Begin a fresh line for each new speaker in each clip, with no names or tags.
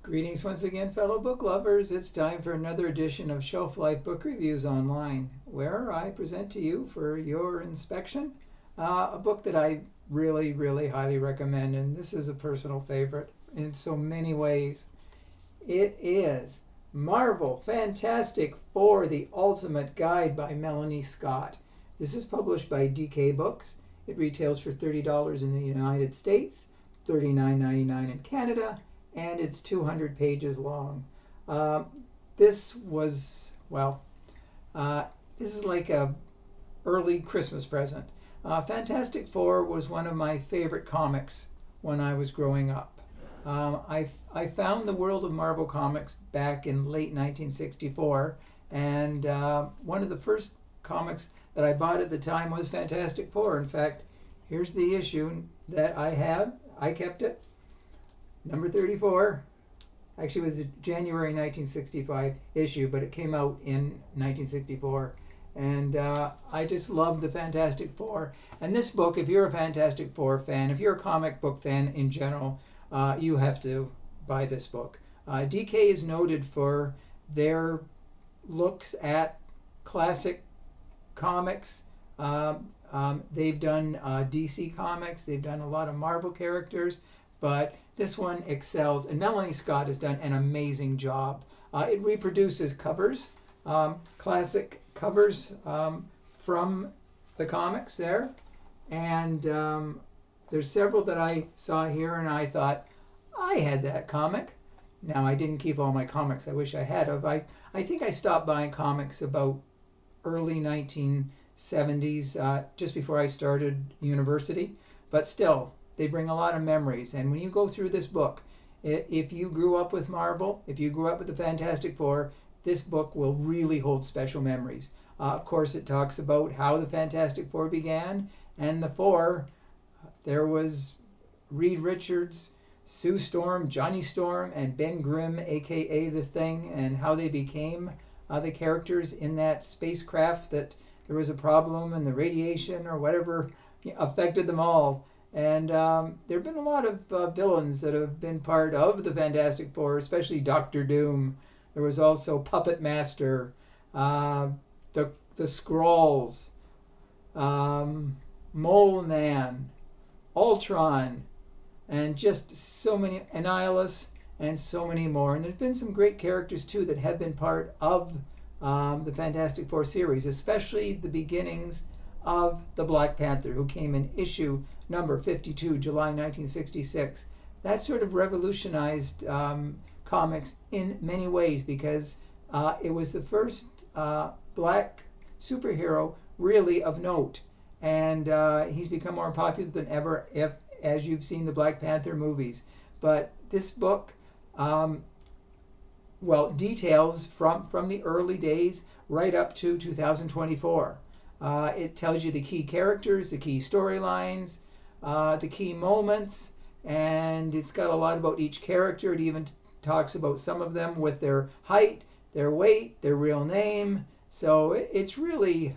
Greetings once again, fellow book lovers. It's time for another edition of Shelf Life Book Reviews Online, where I present to you for your inspection a book that I really, really highly recommend, and this is a personal favorite in so many ways. It is Marvel Fantastic Four: The Ultimate Guide by Melanie Scott. This is published by DK Books. It retails for $30 in the United States, $39.99 in Canada, and it's 200 pages long. This is like a early Christmas present. Fantastic Four was one of my favorite comics when I was growing up. I found the world of Marvel Comics back in late 1964, and one of the first comics that I bought at the time was Fantastic Four. In fact, here's the issue that I have. I kept it. Number 34. Actually, it was a January 1965 issue, but it came out in 1964. And I just love the Fantastic Four. And this book, if you're a Fantastic Four fan, if you're a comic book fan in general, you have to buy this book. DK is noted for their looks at classic comics. They've done DC Comics. They've done a lot of Marvel characters. But this one excels, and Melanie Scott has done an amazing job. It reproduces covers, classic covers from the comics there, and there's several that I saw here, and I thought, I had that comic. Now, I didn't keep all my comics. I wish I had of. I think I stopped buying comics about early 1970s, just before I started university, but still, they bring a lot of memories. And when you go through this book, if you grew up with Marvel, if you grew up with the Fantastic Four, this book will really hold special memories. Of course, it talks about how the Fantastic Four began, and the four, there was Reed Richards, Sue Storm, Johnny Storm, and Ben Grimm, aka The Thing, and how they became the characters in that spacecraft, that there was a problem and the radiation or whatever affected them all. And there have been a lot of villains that have been part of the Fantastic Four, especially Doctor Doom. There was also Puppet Master, the Skrulls, Mole Man, Ultron, and just so many, Annihilus, and so many more. And there's been some great characters too that have been part of the Fantastic Four series, especially the beginnings of the Black Panther, who came in issue number 52, July 1966. That sort of revolutionized comics in many ways, because it was the first black superhero really of note. And he's become more popular than ever, as you've seen the Black Panther movies. But this book, details from the early days right up to 2024. It tells you the key characters, the key storylines, the key moments, and it's got a lot about each character. It even talks about some of them with their height, their weight, their real name. So it's really,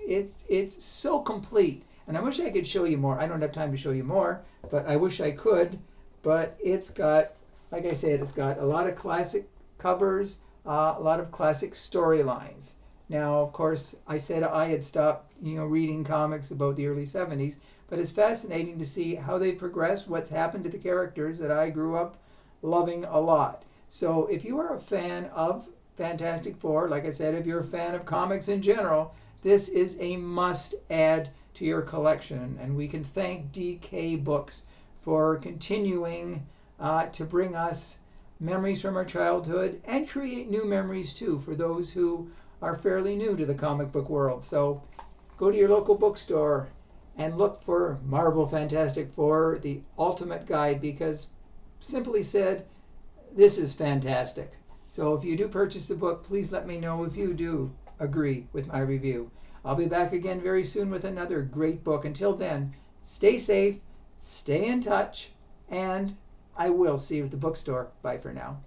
it's so complete. And I wish I could show you more. I don't have time to show you more, but I wish I could. But it's got, like I said, it's got a lot of classic covers, a lot of classic storylines. Now, of course, I said I had stopped, reading comics about the early 70s, but it's fascinating to see how they progressed, what's happened to the characters that I grew up loving a lot. So if you are a fan of Fantastic Four, like I said, if you're a fan of comics in general, this is a must-add to your collection. And we can thank DK Books for continuing to bring us memories from our childhood and create new memories too for those who are fairly new to the comic book world. So go to your local bookstore and look for Marvel Fantastic Four: The Ultimate Guide, because simply said, this is fantastic. So if you do purchase the book, please let me know if you do agree with my review. I'll be back again very soon with another great book. Until then, stay safe, stay in touch, and I will see you at the bookstore. Bye for now.